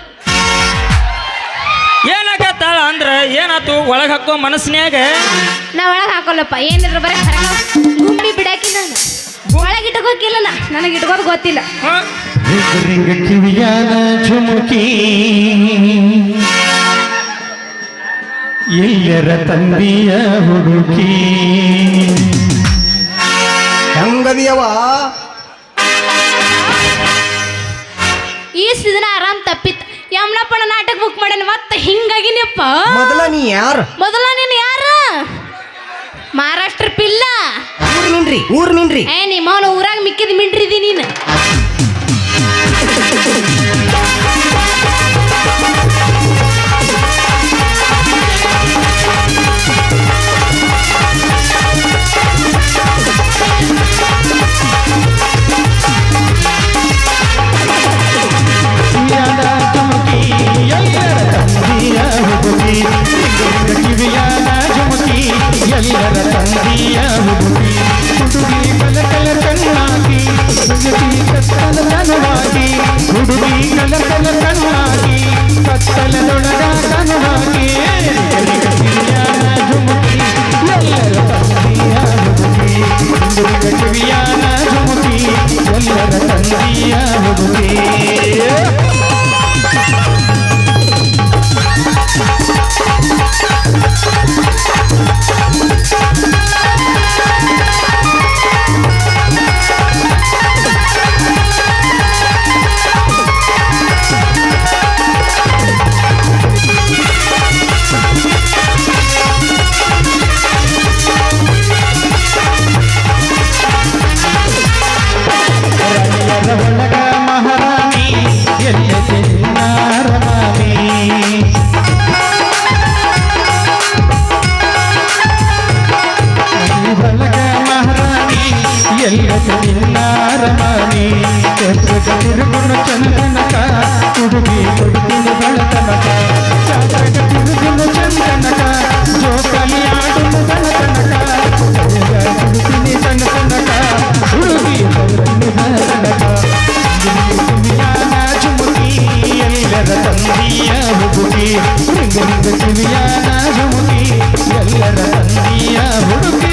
ಏನಾಗತ್ತಾಳ ಅಂದ್ರ ಏನಾತು ಒಳಗೆ ಹಾಕೋ ಮನಸ್ಸಿನ್ಯಾಗ? ನಾ ಒಳಗೆ ಹಾಕೋಲ್ಲಪ್ಪ, ಏನಿದ್ರು ಬರೀ ಹೊರಗ ಗುಮ್ಮಿ ಬಿಡಾಕಿ ನಾನು ಒಳಗೆ ಇಟ್ಕೋಕಿಲ್ಲ. ನನಗೆ ಇಟ್ಕೋದು ಗೊತ್ತಿಲ್ಲ. ರಿಂಗ ಕಿವಿಯಾನ ಝುಮುಕಿ ಎಲ್ಲರ ತಂದೆಯ ಹುಡುಕಿ, ಹೆಂಗದಿಯವ ಈ ದಿನ ಆರಾಮ್ ತಪ್ಪಿತ್ತು. ಯಮನಪ್ಪನ ನಾಟಕ ಬುಕ್ ಮಾಡ್ಯಾನ ಮತ್ತೆ ಹಿಂಗಾಗಿನಪ್ಪ. ಮೊದಲ ನೀ ಯಾರು? ಮೊದಲ ನೀನು ಯಾರು? ಮಹಾರಾಷ್ಟ್ರ ಪಿಲ್ಲ. ಊರ್ ನಿನ್ರಿ. ಏ ನಿಮ್ಮ ಊರಾಗ ಮಿಕ್ಕಿದ ಮಿಂಡ್ರಿದಿ ನೀನು. ಕಿವಿಯಾನ ಝುಮುಕಿ ಎಲ್ಲರ ತಂದೆಯ ಹುಡುಗಿ, ಹುಡುಗಿ ಕಲಕಲ ಕಣ್ಣಾಗಿ, ಹುಡುಗಿ ಕತ್ತಲ ಕನುವಾಗಿ, ಹುಡುಗಿ ಕಲಕಲ ಕಣ್ಣಾಗಿ, ಕತ್ತಲದೊಳಗ ಕನುವಾಗಿ, ಕಿವಿಯಾನ ಝುಮುಕಿ ಎಲ್ಲರ ತಂದೆಯ ಹುಡುಗಿ, ಹುಡುಗಿ ಕಿವಿಯಾನ ಝುಮುಕಿ ಎಲ್ಲರ ತಂದೆಯ ಹುಡುಗಿ. ಒಳಗ ಮಹಾರಾಣಿ ಎಲ್ಲದೆ ನಾರಮಾನಿ, ಒಳಗ ಮಹಾರಾಣಿ ಎಲ್ಲದೆ ನಾರಮಾನಿ, ತಿರುಗುಣ ಚಂದನಕ ಹುಡುಗಿ ಹುಡುಗಿನ ಬೆಳತನಕ, ಚಾತ್ರಗ ತಿರುಗುಣ ಚಂದನಕ ಜೋಕಾಲಿ ಆಡುನ ಬೆಳತನಕ, ಹುಡುಗಿನಿ ಸಣ್ಣ ತನಕ ಹುಡುಗಿ ಹುಡುಗಿನಿ ಬೆಳತನಕ, ಕಿವಿಯಾನ ಝುಮುಕಿ ಎಲ್ಲರ ತಂದೆಯ ಹುಡುಗಿ, ರಿಂಗ ಕಿವಿಯಾನ ಝುಮುಕಿ ಎಲ್ಲರ ತಂದೆಯ ಹುಡುಗಿ.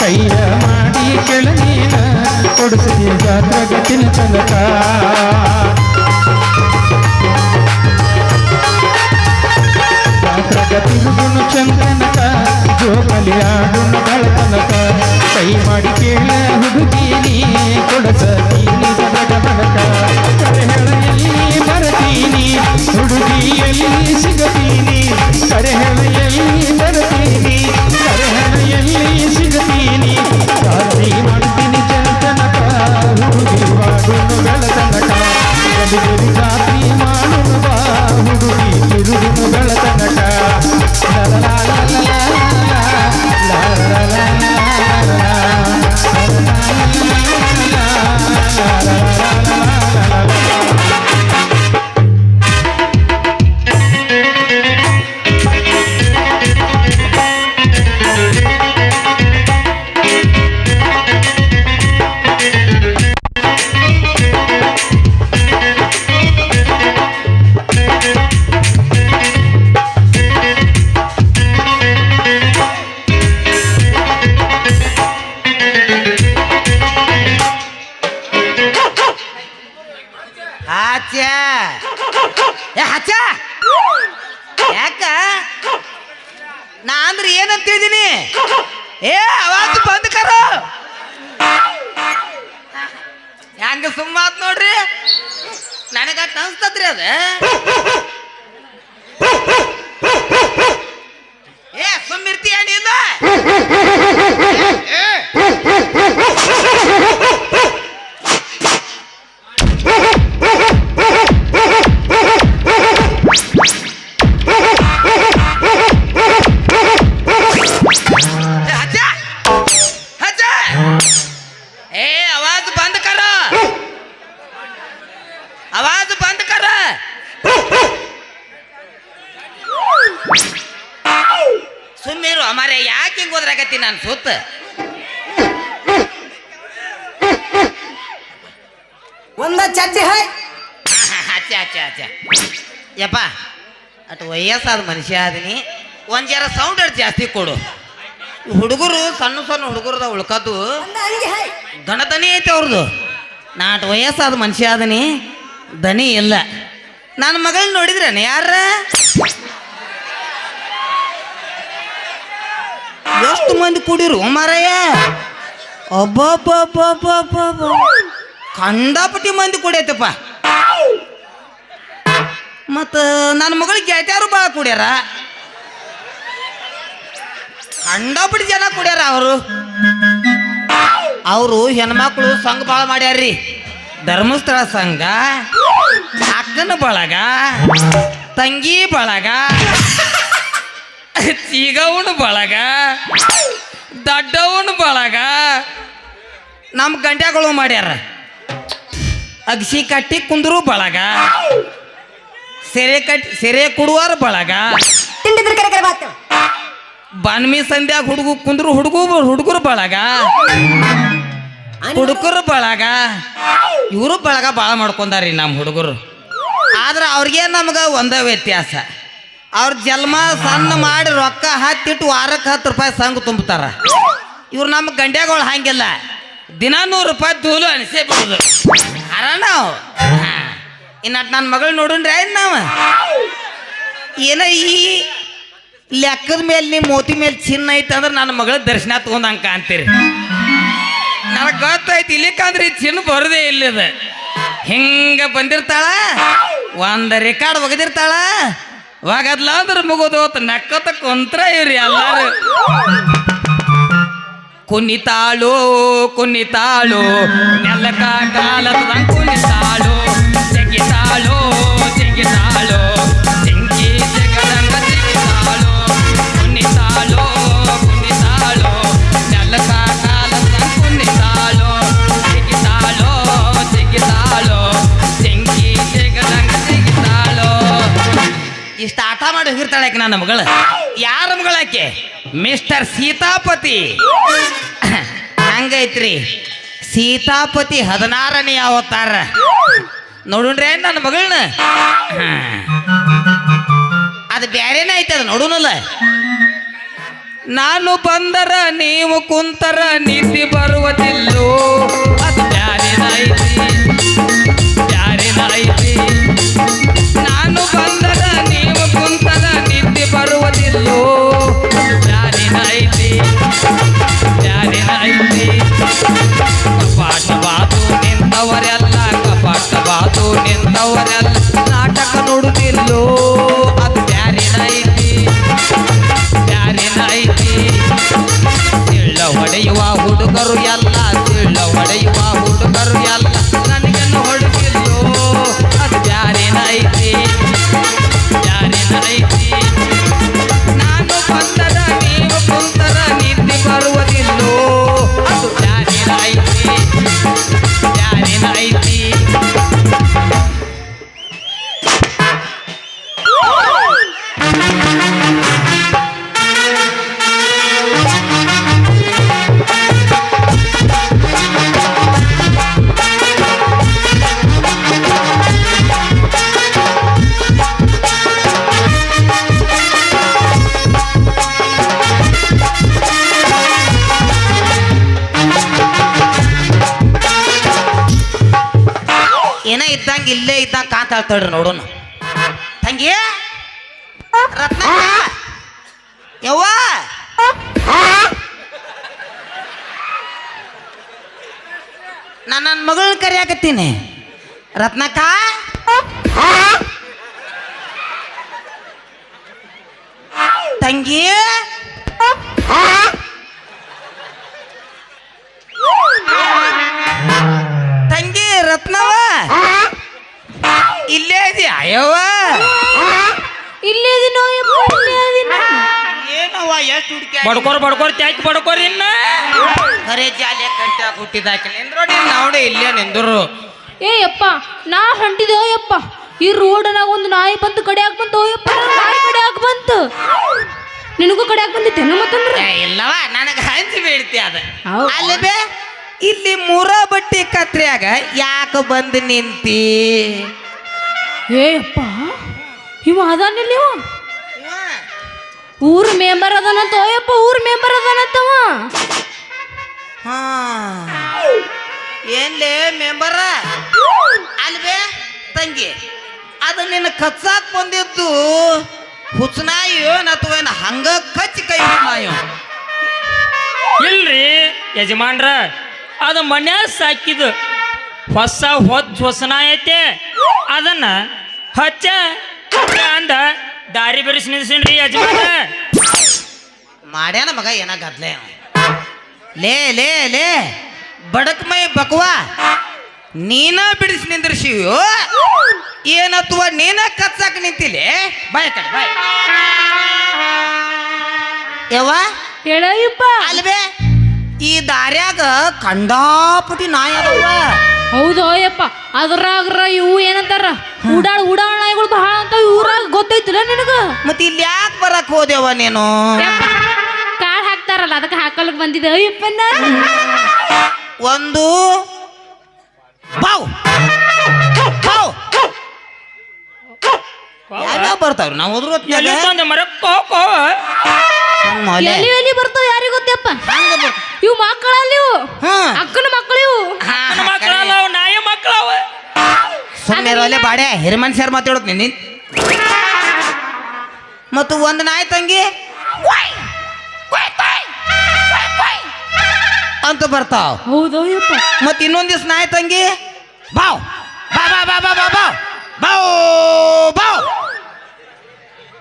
ಕೈಯ ಮಾಡಿ ಕೆಳನೀನ ಕೊಡಿಸಿದೆ ಜಾತ್ರಗತಿನ ತನಕ ತಿರುಗುನು ಚಂದನಕ ಜೋಗಲಿ ಆಡುನು ಗಳತನಕ ಕೈ ಮಾಡಿ ಕೇಳ ಹುಡುಗೀನಿ ಕೊಡಸತೀನಿ ಬಡಬಡಕ ಕರೆಹೆಳೆಯಲ್ಲಿ ಬರತೀನಿ ಹುಡುಗಿಯಲ್ಲಿ ಸಿಗತೀನಿ ಕರೆಹೆಳೆಯಲ್ಲಿ ಬರತೀನಿ ಕರೆಹೆಳೆಯಲ್ಲಿ ಸಿಗತೀನಿ ರಾತ್ರಿ ಮಾಡ್ತೀನಿ ಚಂದನಕ ಹುಡುಗಿ ಮಾಡುನು ಗಳತನಕ ಗಡಿಗಡಿ ರಾತ್ರಿ ಮಾಡುನು ಬಾ ಹುಡುಗಿ ತಿರುಗುನು ಗಳತನಕ ಹಚ್ಚ ಯಾಕ ನಾ ಅಂದ್ರೆ ಏನಂತ ಹೇಳಿದೀನಿ ಏ ಅವಾಜ್ ಬಂದ್ ಕರ ಹೆಂಗ ಸುಮ್ಮಾತ್ ನೋಡ್ರಿ ನನಗ ಅನ್ಸ್ತದ್ರಿ ಅದ ಏ ಸುಮ್ಮಿರ್ತೀಯ ನೀನು आवाज बंद कर सुम्मीರು हमारे ಯಾಕೆ ಹಿಂಗ್ ಹೋದ್ರಾಗತ್ತಿ ನಾನು ಸುತ್ತ ಒಂದ ಚಚ್ಚಿ ಹೈ ಅಚ್ಚ ಅಚ್ಚ ಅಚ್ಚ ಯಪ್ಪ ಅಟ್ ವಯಸ್ಸಾದ ಮನುಷ್ಯ ಅದೀನಿ ಒಂದ್ ಜರ ಸೌಂಡ್ ಜಾಸ್ತಿ ಕೊಡು ಹುಡುಗರು ಸಣ್ಣ ಸಣ್ಣ ಹುಡುಗರದ ಉಳ್ಕದ್ದು ದನ ದನಿ ಐತೆ ಅವ್ರದ್ದು ನಾ ಅಟ್ ವಯಸ್ಸಾದ ಮನುಷ್ಯ ಅದೀನಿ ದನಿ ಇಲ್ಲ ನನ್ನ ಮಗಳನ್ನ ನೋಡಿದ್ರೇನೆ ಯಾರ ಎಷ್ಟು ಮಂದಿ ಕೂಡಿರು ಮಾರಯ್ಯ ಅಬ್ಬಬ್ಬಬ್ಬಬ್ಬಬ್ಬ ಕಂಡಾಪಟ್ಟಿ ಮಂದಿ ಕೂಡೈತಪ್ಪ ಮತ್ತು ನನ್ನ ಮಗಳಿಗೆ ಗೆಳತಿಯಾರು ಭಾಳ ಕುಡ್ಯಾರ ಕಂಡಾಪಟ್ಟಿ ಜನ ಕುಡ್ಯಾರ ಅವರು ಹೆಣ್ಮಕ್ಳು ಸಂಘ ಭಾಳ ಮಾಡ್ಯಾರ್ರಿ ಧರ್ಮಸ್ಥಳ ಸಂಘ ಅಕ್ಕನ ಬಳಗ ತಂಗಿ ಬಳಗ ಚಿಗವನ ಬಳಗ ದಡ್ಡವನ ಬಳಗ ನಮ್ಮ ಗಂಡ್ಯಾಗಳು ಮಾಡ್ಯಾರ ಅಗಸಿ ಕಟ್ಟಿ ಕುಂದ್ರು ಬಳಗ ಸೆರೆ ಕೊಡುವಾರ ಬಳಗ ಬಾನ್ಮಿ ಸಂಧ್ಯಾಗ ಕುಂದ್ರು ಹುಡುಗರು ಬಳಗ ಹುಡುಗರು ಬಳಗ ಇವರು ಬಳಗ ಭಾಳ ಮಾಡ್ಕೊಂಡಾರಿ ನಮ್ಮ ಹುಡುಗರು ಆದ್ರೆ ಅವ್ರಿಗೆ ನಮ್ಗೆ ಒಂದೇ ವ್ಯತ್ಯಾಸ ಅವ್ರ ಜನ್ಮ ಸಣ್ಣ ಮಾಡಿ ರೊಕ್ಕ ಹತ್ತಿಟ್ಟು ವಾರಕ್ಕೆ 10 ರೂಪಾಯಿ ಸಂಘ ತುಂಬುತ್ತಾರ ಇವ್ರು ನಮ್ಮ ಗಂಡ್ಯಾಗಳು ಹಂಗಿಲ್ಲ ದಿನ 100 ರೂಪಾಯಿ ದೂಲು ಅನಿಸೇ ಬಿಡೋದು ಅರ ನಾವು ಇನ್ನು ನನ್ನ ಮಗಳು ನೋಡುಣ್ರಿ ಆಯ್ತು ನಾವು ಏನೋ ಈ ಲೆಕ್ಕದ ಮೇಲೆ ನಿಮ್ಮ ಮೋತಿ ಮೇಲೆ ಚಿನ್ನ ಐತೆ ಅಂದ್ರೆ ನನ್ನ ಮಗಳ ದರ್ಶನ ತಗೊಂಡಂಕ ಅಂತೀರಿ ನನಗೆ ಗೊತ್ತಾಯ್ತು ಇಲ್ಲಿಕ್ಕಂದ್ರೆ ಈ ಚಿನ್ನ ಬರೋದೇ ಇಲ್ಲದ ಹಿಂಗೆ ಬಂದಿರ್ತಾಳ ಒಂದು ರೆಕಾರ್ಡ್ ಒಗದಿರ್ತಾಳ ಒಗದ್ಲ ಅಂದ್ರೆ ಮುಗೋದು ನಕ್ಕತ ಕೊಂತ್ರ ಇವ್ರಿ ಎಲ್ಲಾರು ಕುಣಿತಾಳು ಕುಣಿತಾಳು ನೆಲಕ ಕಾಲದ ಕುಣಿತಾಳು ತೆಗಿತಾಳು ತೆಗಿತಾಳು ತೆಂಗಿ ತೆಗದಂಗ ತೆಗಿತಾಳು ಕುಣಿತಾಳು ಕುಣಿತಾಳು ನೆಲಕ ಕಾಲದ ಕುಣಿತಾಳು ತೆಗಿತಾಳು ತೆಗಿತಾಳು ತೆಂಗಿ ತೆಗದಂಗ ತೆಗಿತಾಳು ಇಷ್ಟ ಆಟ ಮಾಡಿ ಹೋಗಿರ್ತಾಳೆ ಆಕೆ ನನ್ನ ಮಗಳು ಯಾರ ಮಗಳಾಕೆ ಮಿಸ್ಟರ್ ಸೀತಾಪತಿ ಹಂಗೈತ್ರಿ ಸೀತಾಪತಿ 16ನೇ ಅವತಾರ ನೋಡುಣ್ರಿ ನನ್ನ ಮಗಳನ್ನ ಅದು ಬ್ಯಾರೇನ ಐತೆ ಅದು ನೋಡುನಲ್ಲ ನಾನು ಬಂದರ ನೀವು ಕುಂತರ ನಿದ್ದೆ ಬರುವುದಿಲ್ಲೋ ಅದು ಬ್ಯಾರೇನ ಐತಿ ಬ್ಯಾರೇನ ಐತಿ ನಾನು ಬಂದರ ನೀವು ಕುಂತರ ನಿದ್ದೆ ಬರುವುದಿಲ್ಲೋ ಅದು ಬ್ಯಾರೇನ ಐತಿ ಬ್ಯಾರೇನ ಐತಿ ಕಪಾಟ ಬಾತು ನಿಂತವರೆಲ್ಲ ಕಪಾಟ ಬಾತು ನಿಂತವರೆಲ್ಲ ನಾಟಕ ನೋಡುತ್ತಿಲ್ಲೋ ಅದು ಬ್ಯಾರೇನ ಐತಿ ಬ್ಯಾರೇನ ಐತಿ ತಿಳ್ಳ ಹೊಡೆಯುವ ಹುಡುಗರು ಎಲ್ಲ ತಿಳ್ಳ ಹೊಡೆಯುವ ಹುಡುಗರು ಎಲ್ಲ ನನಗನ್ನು ಹೊಡೆದಿಲ್ಲೋ ಅದು ಬ್ಯಾರೇನ ಐತಿ ಬ್ಯಾರೇನ ಐತಿ ನಾನು ಬಂದರ ನೀವು ಕುಂತರ ನಿದ್ದೆ ಬರುವುದಿಲ್ಲೋ ಅದು ಬ್ಯಾರೇನ ಐತಿ ಬ್ಯಾರೇನ ಐತಿ ಏನ ಇದ್ದಂಗೆ ಇಲ್ಲೇ ಇದ್ದಂಗೆ ಕಾಂತಾಳ್ತಾಳ್ರಿ ನೋಡೋಣ ತಂಗಿ ರತ್ನ ಯವ್ವ ನಾನು ನನ್ನ ಮಗಳನ್ನ ಕರಿಯಾಕತ್ತೀನಿ ರತ್ನಕ್ಕ ತಂಗಿ ತಂಗಿ ರತ್ನವ ಇಲ್ಲೇ ಇದೆಯಾ ಯವ್ವ ಇಲ್ಲೇ ಇದೀನೋ ಯಪ್ಪ, ಇಲ್ಲೇ ಇದೀನಿ. ಏನವ್ವ ಎಷ್ಟು ಹುಡುಕಿ ಬಡ್ಕೋರ್ ತ್ಯಾಕಿ ಬಡ್ಕೋರಿ ಇನ್ನ ಖರೆ ಜಾಲಿ ಕಂಟ ಹುಟ್ಟಿದಾಕಿ ನಿಂದ್ರೋಡಿ ನಾವಡೆ ಇಲ್ಲೇ ನಿಂದ್ರು ಏ ಯಪ್ಪ ನಾ ಹೊಂಟಿದೆ ಯಪ್ಪ ಈ ರೋಡನಾಗ ಒಂದು ನಾಯಿ ಬಂತು ಕಡಿಯಾಕ ಬಂತು ಯಪ್ಪ ನಾಯಿ ಕಡಿಯಾಕ ಬಂತು ನಿನಗೂ ಕಡಿಯಾಕ ಬಂದಿತ್ತೇನು ಮತ್ತಂದ್ರೆ ಇಲ್ಲವ ನನಗೆ ಹಂಚಿ ಬೀಳ್ತಿ ಅದ ಹೌದ್. ಅಲ್ಲಿ ಬೇ ಇಲ್ಲಿ ಮೂರ ಬಟ್ಟಿ ಕತ್ರಿಯಾಗ ಯಾಕೆ ಬಂದು ನಿಂತಿ ಏ ಯಪ್ಪ ಇವ ಅದಾನಿಲ್ಲ ಇವ ಊರ್ ಮೆಂಬರ್ ಅದಾನಂತ ಯಪ್ಪ ಊರ್ ಮೆಂಬರ್ ಅದಾನಂತವ ಹಾ ಏನ್ಲೇ ಮೆಂಬರ ಅಲ್ವೇ ತಂಗಿ ಅದು ನಿನ್ನ ಕಚ್ಚಾಕ್ ಬಂದಿದ್ದು ಹುಚ್ಚನಾಯೋ ಅಥವಾ ಏನು ಹಂಗ ಕಚ್ಚಿ ಕೈ ನಾಯೋ ಇಲ್ರಿ ಯಜಮಾನ್ರ ಅದು ಮನ್ಯಾಗ ಸಾಕಿದು ಹೊಸನ ಐತೆ ಅದನ್ನ ಹಚ್ಚ ಅಂದ ದಾರಿ ಬೆರೆಸಿ ನಿಲ್ಸಿನ್ರಿ ಯಜಮಾನ್ರ ಮಾಡ್ಯಾನ ಮಗ ಏನ ಗದ್ಲೆ ಅವ. ಲೇ ಲೇ ಲೇ ಬಡಕ್ ಮೈ ಬಕ್ವಾ ನೀನ ಬಿಡಿಸಿ ನಿಂದ್ರಿಸಿಯೋ ಏನತ್ವ ನೀನ ಕಚ್ಚಾಕ ನಿಂತಿಲೆ ಬಾಯ್ ಕಡೆ ಬಾಯ್ ಯವ್ವ ಹೇಳಯ್ಯಪ್ಪ ಅಲ್ವೇ ಈ ದಾರ್ಯಾಗ ಕಂಡಾಪಟಿ ನಾಯಿ ಅದಾವ ಹೌದು ಯಪ್ಪ ಅದ್ರಾಗ್ರ ಇವು ಏನಂತಾರ ಉಡಾಳ ನಾಯಿಗಳು ಬಹಳ ಅಂತ ಊರಾಗ ಗೊತ್ತೈತಿಲ್ಲ ನಿನಗ ಮತ್ತೆ ಇಲ್ಲಿ ಯಾಕೆ ಬರಕ್ ಹೋದೆವ ನೀನು ಯಪ್ಪ ಕಾಳು ಹಾಕ್ತಾರಲ್ಲ ಅದಕ್ಕೆ ಹಾಕಲಕ್ ಬಂದಿದ್ದೆ ಅಯ್ಯಪ್ಪನ ಒಂದು ಬಾವ್ ಬಾವ್ ಯಾವ್ಯಾವ ಬರ್ತಾವ್ರಿ ನಾವು ಎಲ್ಲಿ ಹೋದ್ರ ತಂದೆ ಮರ ಕೋ ಎಲ್ಲಿ ಎಲ್ಲಿ ಬರ್ತಾವ ಯಾರಿಗ ಗೊತ್ತಪ್ಪ ಹಂಗ ಬರ್ತಾವ ಇವು ಮಕ್ಕಳಲ್ಲಿ ಇವು ಹ್ಮ್ ಅಕ್ಕನ ಮಕ್ಕಳು ಇವು ಮಕ್ಕಳಲ್ಲ ಅವು ನಾಯಿ ಮಕ್ಕಳವ ಸುಮ್ಮನೆ ಅಲ್ಲೇ ಬಾಡೆ ಹಿರಿ ಮನುಷ್ಯರು ಮಾತಾಡೋದು ನೀನು ಮತ್ತು ಒಂದು ನಾಯಿ ತಂಗಿ ಅಂತ ಬರ್ತಾವ ಹೌದು ಯಪ್ಪ ಮತ್ತು ಇನ್ನೊಂದು ದಿವ್ಸ ನಾಯಿ ತಂಗಿ ಬಾವ್ ಬಾ ಬಾ ಬಾ ಬಾ ಬಾ ಬಾವ್ ಬಾವ್ ಬಾವ್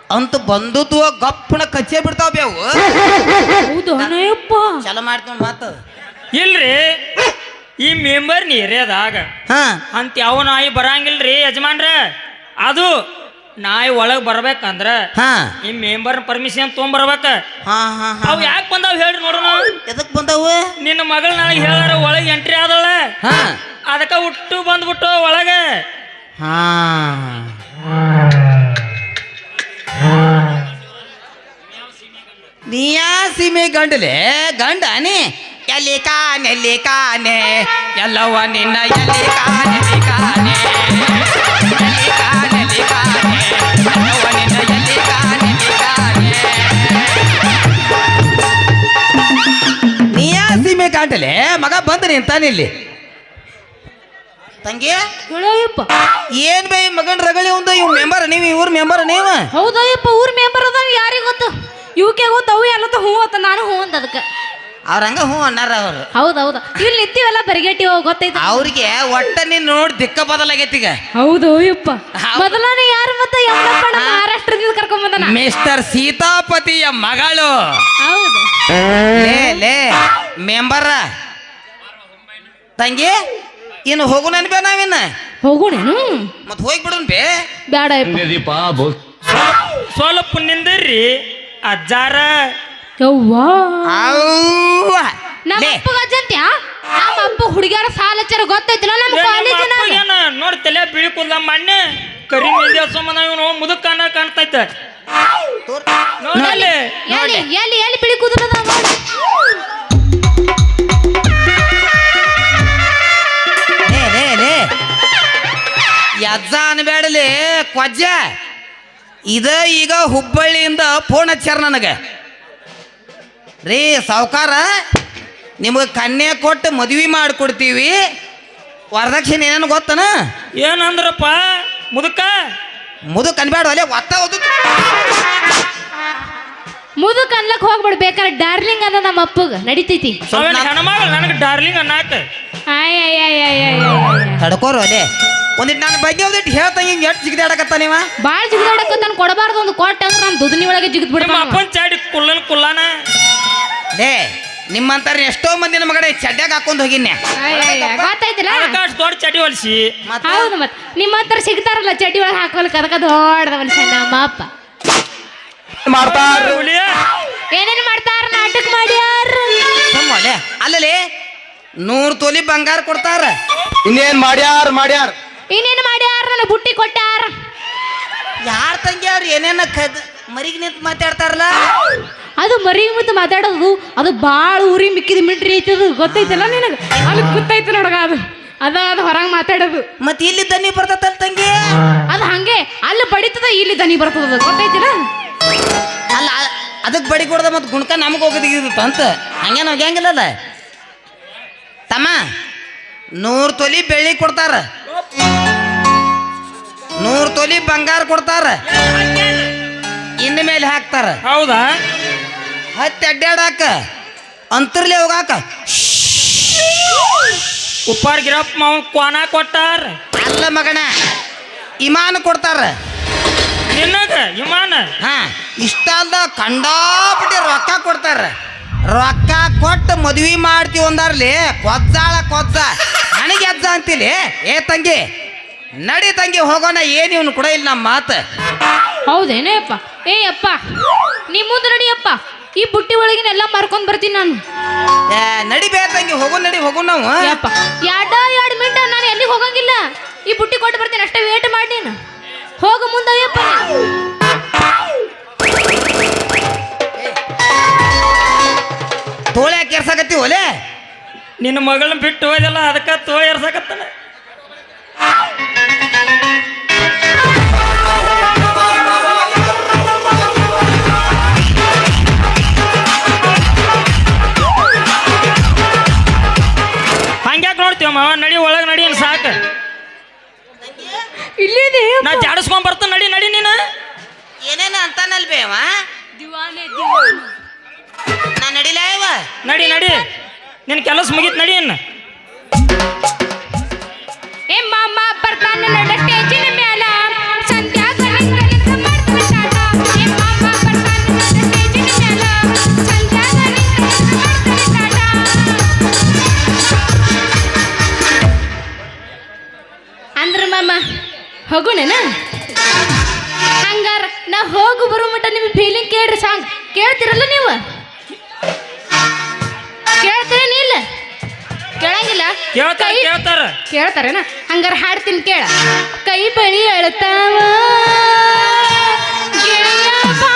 ಅಂತ ಬಂದುತ್ತು ಗಪ್ಪನ ಕಚ್ಚೇ ಬಿಡ್ತಾವ ಬೇವು ಹೌದು ಅನಯ್ಯಪ್ಪ ಚಲೋ ಮಾಡ್ಕೊಂಡು ಮಾತು ಇಲ್ರಿ ಈ ಮೆಂಬರ್ ಏರಿಯಾದಾಗ ಹಾ ಅಂತ ಯಾವ ನಾಯಿ ಬರಂಗಿಲ್ರಿ ಯಜಮಾನ್ರ ಅದು ನಾಯಿ ಒಳಗ್ ಬರ್ಬೇಕಂದ್ರ ಹಾ ಈ ಮೆಂಬರ್ ಪರ್ಮಿಷನ್ ತೊಗೊಂಬರ್ಬೇಕ ಹಾ ಹಾ ಹಾ ಅವ್ ಯಾಕೆ ಬಂದಾವ್ ಹೇಳ್ರಿ ನೋಡೋಣ ಎದಕ್ ಬಂದವು ನಿನ್ನ ಮಗಳು ನನಗೆ ಹೇಳಾರ ಒಳಗೆ ಎಂಟ್ರಿ ಆದಳ ಹಾ ಅದಕ್ಕ ಹುಟ್ಟು ಬಂದ್ಬಿಟ್ಟು ಒಳಗೆ ಹಾ ನೀಯಾ ಸೀಮೆ ಗಂಡಲೆ ಗಂಡನಿ ಎಲ್ಲಿ ಕಾನೆ ಎಲ್ಲವ ನಿನ್ನ ಎಲ್ಲಿ ಕಾನೆ ಎಲ್ಲವ ನಿನ್ನ ಎಲ್ಲಿ ಕಾನೆ ಹೊಂಟಲೆ ಮಗ ಬಂದು ನಿಂತಾನೆ ಇಲ್ಲಿ ತಂಗಿ ಹೇಳಯ್ಯಪ್ಪ ಏನ್ ಬೈ ಮಗನ್ ರಗಳಿ ಒಂದು ಇವ್ ಮೆಂಬರ್ ನೀವು ಇವ್ರ ಮೆಂಬರ್ ನೀವು ಹೌದಯ್ಯಪ್ಪ ಊರ್ ಮೆಂಬರ್ ಅದಾವ ಯಾರಿಗೆ ಗೊತ್ತು ಇವಕ್ಕೆ ಗೊತ್ತು ಅವು ಎಲ್ಲತ್ತ ಹೂ ಅಂತ ನಾನು ಹೂ ಅಂತ ಅದಕ್ಕೆ ಅವ್ರ ಹಂಗ ಹ್ಞೂ ಅನ್ನಾರ ಅವ್ರು ಹೌದೌದು ಇಲ್ಲಿ ನಿಂತೀವಲ್ಲ ಬರಿಗೇಟಿವ ಗೊತ್ತೈತ ಅವ್ರಿಗೆ ಒಟ್ಟ ನೀನ್ ನೋಡಿ ದಿಕ್ಕ ಬದಲಾಗೈತಿ ಈಗ ಹೌದು ಯಪ್ಪ ಮೊದಲನೇ ಯಾರು ಮತ್ತೆ ಯಮನಪ್ಪಣ್ಣ ಮಹಾರಾಷ್ಟ್ರದಿಂದ ಕರ್ಕೊಂಡ್ ಬಂದನ ಮಿಸ್ಟರ್ ಸೀತಾಪತಿಯ ಮಗಳು ಹೌದು ಲೇ ಮೆಂಬರ ತಂಗಿ ಇನ್ನು ಹೋಗು ಬೇ ನಾವಿನ್ನ ಹೋಗೋಣೇನು ಮತ್ ಹೋಗ್ಬಿಡೋನ್ ಬೇ ಬೇಡ ಯಪ್ಪ ಸ್ವಲ್ಪ ನಿಂದಿರ್ರಿ ಅಜ್ಜಾರ ಯವ್ವಾ ಅವ್ವ. ನಮ್ಮ ಲೇ, ಅಪ್ಪಗ ಅಜ್ಜಂತ್ಯಾ ನಮ್ಮ ಅಪ್ಪ ಹುಡುಗಿಯರ ಸಾಲ ಹಚ್ಚಾರ ಗೊತ್ತೈತಿಲ್ಲ ನಮ್ಮ ಕಾಲೇಜಿನ ನೋಡಿ ತಲೆ ಬಿಳಿ ಕೂದಲ ಮಣ್ಣೆ ಕರಿ ಮೆಂದಿ ಸಂಬಂಧ ಇವನು ಮುದುಕ್ ಕಾಣ್ತೈತೆ ನೋಡಲ್ಲಿ ಎಲ್ಲಿ ಎಲ್ಲಿ ಎಲ್ಲಿ ಬಿಳಿ ಕೂದಲದ ಲೇ ಯಜ್ಜ ಅನ್ಬೇಡಲಿ ಕೊಜ್ಜ ಇದ ಈಗ ಹುಬ್ಬಳ್ಳಿಯಿಂದ ಫೋನ್ ಹಚ್ಚಾರ ನನಗೆ ರೀ ಸಾವ್ಕಾರ ನಿಮಗೆ ಕನ್ಯೆ ಕೊಟ್ಟು ಮದ್ವಿ ಮಾಡಿಕೊಡ್ತೀವಿ ವರದಕ್ಷಿಣೆ ಏನೇನು ಗೊತ್ತನ ಏನಂದ್ರಪ್ಪ ಮುದುಕ ಮುದುಕ್ ಅನ್ಬೇಡ ಅಲ್ಲೇ ಒತ್ತ ಓದು ಮುದುಕ್ ಅನ್ಲಕ್ ಹೋಗ್ಬಿಡ್ ಬೇಕಾದ್ರೆ ಡಾರ್ಲಿಂಗ್ ಅದ ನಮ್ಮ ಅಪ್ಪಗ ನಡಿತೈತಿ ಅವೇನು ಹೆಣ್ಮಗಳು ನನಗೆ ಡಾರ್ಲಿಂಗ್ ಅನ್ನಾಕ ತಡ್ಕೋರು ಅಲ್ಲೇ ಒಂದಿಟ್ಟು ನಾನು ಬಗ್ಗೆ ಒಂದಿಟ್ಟು ಹೇಳ್ತಂಗೆ ಹಿಂಗೆ ಎಷ್ಟು ಜಿಗಿದಾಡಕತ್ತ ನೀವ ಬಾಳ ಜಿಗಿದಾಡಕ್ಕ ತಾನು ಕೊಡಬಾರ್ದು ಒಂದು ಕೊಟ್ಟ ಅಂದ್ರೆ ನಾನು ದುದನಿ ಒಳಗೆ ಜಿಗಿದ್ ಬಿಡ ನಿಮ್ಮ ಅಪ್ಪನ ಚಾಡಿ ಕುಲ್ಲಾನ ಲೇ ನಿಮ್ಮಂತಾರ ಎಷ್ಟೋ ಮಂದಿ ನಮ್ಮ ಕಡೆ ಚಡ್ಡಾಗ ಹಾಕೊಂಡು ಹೋಗಿನ್ಯ ಗೊತ್ತಾಯ್ತಿಲ್ಲ ಅದಕ್ಕೆ ಅಷ್ಟು ದೊಡ್ಡ ಚಟಿ ಹೊಲಿಸಿ ಹೌದು ಮತ್ ನಿಮ್ಮ ಹತ್ರ ಸಿಗ್ತಾರಲ್ಲ ಚಟಿ ಒಳಗೆ ಹಾಕೋಲ್ಕ ಅದಕ್ಕ ದೊಡ್ಡದ ಮನುಷ್ಯ ನಮ್ಮ ಅಪ್ಪ ಹುಲಿಯ ಏನೇನ್ ಮಾಡ್ತಾರ ನಾಟಕ ಮಾಡ್ಯಾರ ಸುಮ್ಮನೆ ಅಲ್ಲಲ್ಲಿ 100 ತೊಲಿ ಬಂಗಾರ ಕೊಡ್ತಾರ ಇನ್ನೇನ್ ಮಾಡ್ಯಾರ ಇನ್ನೇನು ಮಾಡ್ಯಾರ ನನ್ನ ಬುಟ್ಟಿ ಕೊಟ್ಟಾರ ಯಾರ ತಂಗಿ ಅವ್ರು ಏನೇನ ಮರಿಗೆ ನಿಂತು ಮಾತಾಡ್ತಾರಲ್ಲ ಅದು ಮರಿ ಮತ್ತು ಮಾತಾಡೋದು ಅದು ಭಾಳ ಊರಿ ಮಿಕ್ಕಿದ ಮಿಲ್ಟ್ರಿ ಐತಿ ಅದು ಗೊತ್ತೈತಲ್ಲ ನಿನಗೆ ಅಲ್ಲಿ ಗೊತ್ತೈತಿ ನೋಡಗ ಅದು ಅದು ಹೊರಗೆ ಮಾತಾಡೋದು ಮತ್ತೆ ಇಲ್ಲಿ ದನಿ ಬರ್ತೈತಲ್ಲ ತಂಗಿ ಅದು ಹಂಗೆ ಅಲ್ಲಿ ಬಡಿತದ ಇಲ್ಲಿ ದನಿ ಬರ್ತದ ಗೊತ್ತೈತಿಲ್ಲ ಅಲ್ಲ ಅದಕ್ಕೆ ಬಡಿ ಕೊಡ್ದ ಮತ್ತೆ ಗುಣಕ ನಮಗೆ ಹೋಗೋದಿತ್ತು ಅಂತ ಹಂಗೇನು ಹೋಗ್ಯಾಂಗಿಲ್ಲದ ತಮ್ಮ 100 ತೊಲಿ ಬೆಳ್ಳಿ ಕೊಡ್ತಾರ 100 ತೊಲಿ ಬಂಗಾರ ಕೊಡ್ತಾರ ಇನ್ನು ಮೇಲೆ ಹಾಕ್ತಾರ ಹೌದಾ ಹತ್ತಿ ಅಡ್ಡಾಡಾಕ ಅಂತರ್ಲೆ ಹೋಗಾಕ ಉಪ್ಪಾರ್ ಗಿರಪ್ಪ ಮಾವ ಕ್ವಾನ ಕೊಟ್ಟಾರ ಅಲ್ಲ ಮಗನ ಇಮಾನ ಕೊಡ್ತಾರ ನಿನ್ನಗ ವಿಮಾನ ಹಾ ಇಷ್ಟ ಅಲ್ದ ಕಂಡಾಪಟ್ಟಿ ರೊಕ್ಕ ಕೊಡ್ತಾರ ರೊಕ್ಕ ಕೊಟ್ಟು ಮದ್ವಿ ಮಾಡ್ತೀವಿ ಅಂದಾರ್ಲಿ ಕೊಜ್ಜ ನನಗೆ ಅಜ್ಜ ಅಂತಿಲಿ ಏ ತಂಗಿ ನಡಿ ತಂಗಿ ಹೋಗೋಣ ಏನು ಇವನು ಕೂಡ ಇಲ್ಲ ನಮ್ಮ ಮಾತು ಹೌದೇನೇ ಅಪ್ಪ ಏ ಅಪ್ಪ ನೀ ಮುಂದೆ ನಡಿಯಪ್ಪ ಈ ಬುಟ್ಟಿ ಒಳಗಿನೆಲ್ಲ ಮಾರ್ಕೊಂಡ್ ಬರ್ತೀನಿ ನಾನು ಏ ನಡಿ ಬೇ ತಂಗಿ ಹೋಗು ನಾವು ಯಪ್ಪ ಎರಡು ಮಿನಿಟ್ ನಾನು ಎಲ್ಲಿಗೆ ಹೋಗಂಗಿಲ್ಲ ಈ ಬುಟ್ಟಿ ಕೊಟ್ಟು ಬರ್ತೀನಿ ಅಷ್ಟೇ ವೇಟ್ ಮಾಡಿ ನೀನು ಹೋಗು ಮುಂದೆ ಅಯ್ಯಪ್ಪ ತೋಳೆ ಕೆರ್ಸಾಕತ್ತಿ ಒಲೆ ನಿನ್ನ ಮಗಳನ್ನ ಬಿಟ್ಟು ಹೋದಲ್ಲ ಅದಕ್ಕೆ ತೋ ಏರ್ಸಕತ್ತಾನ ಹಂಗ್ಯಾಕೆ ನೋಡ್ತೀವ ಮಾವ ನಡಿ ಒಳಗೆ ನಡಿ ಏನು ಸಾಕು ಇಲ್ಲಿದೆ ನಾ ಜಾಡಿಸ್ಕೊಂಡ್ ಬರ್ತಾನೆ ನಡಿ ನೀನು ಏನೇನ ಅಂತಾನಲ್ ಬೇವ ನಾ ನಡಿಲ ನಡಿ ನಿನ್ನ ಕೆಲಸ ಮುಗೀತು ನಡಿ ಇನ್ನು ಏ ಮಾಮ ಬರ್ತಾನೆ ನಡ ಸ್ಟೇಜಿನ ಮ್ಯಾಲ ಸಂಧ್ಯಾಗ ನಿಂತ ಮಾಡ್ತಾನೆ ಸ್ಟಾರ್ಟ ಏ ಮಾಮ ಬರ್ತಾನೆ ನಡ ಸ್ಟೇಜಿನ ಮ್ಯಾಲ ಸಂಧ್ಯಾಗ ನಿಂತ ಮಾಡ್ತಾನೆ ಸ್ಟಾರ್ಟ ಅಂದ್ರ ಮಾಮ ಹೋಗೋಣ ಹಂಗಾರ ನಾ ಹೋಗು ಬರೋ ಮಟ್ಟ ನಿಮಗೆ ಫೀಲಿಂಗ್ ಕೇಳ್ರಿ ಸಾಂಗ್ ಕೇಳ್ತಿರಲ್ಲ ನೀವು ಕೇಳ್ತೀರೇನಿಲ್ಲ ಕೇಳಂಗಿಲ್ಲ ಕೇಳ್ತಾರೇನ ಹಂಗಾರ ಹಾಡ್ತೀನಿ ಕೇಳ ಕೈ ಬಳಿ ಅಳ್ತಾವ ಗೆಳೆಯ ಬಾ